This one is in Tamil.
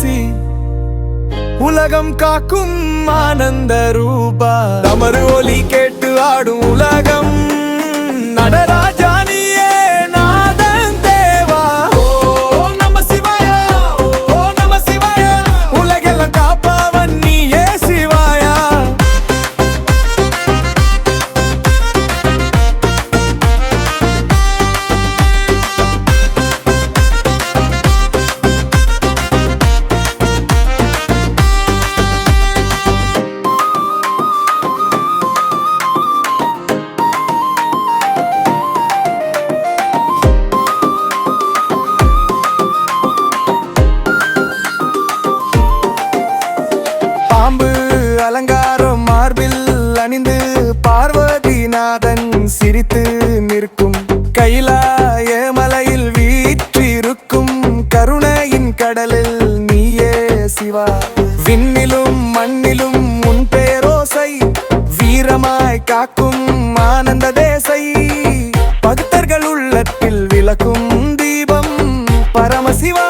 வீசி உலகம் காக்கும் ஆனந்த ரூபா. தமறு ஒலி கேட்டு ஆடும் உலகம் நடராஜா நீயே நாதன் தேவா. ஓ நம சிவாய, ஓ நம சிவாய, உலகெல்லாம் காப்பவன் நீயே சிவாயா. பாம்பு அலங்காரம் மார்பில் அணிந்து பார்வதிநாதன் சிரித்து நிற்கும். கைலாய மலையில் வீற்றிருக்கும் கருணையின் கடலில் நீயே சிவா. விண்ணிலும் மண்ணிலும் உன் பேரோசை வீரமாய் காக்கும் ஆனந்த தேசை. பக்தர்கள் உள்ளத்தில் விளக்கும் தீபம் பரமசிவா.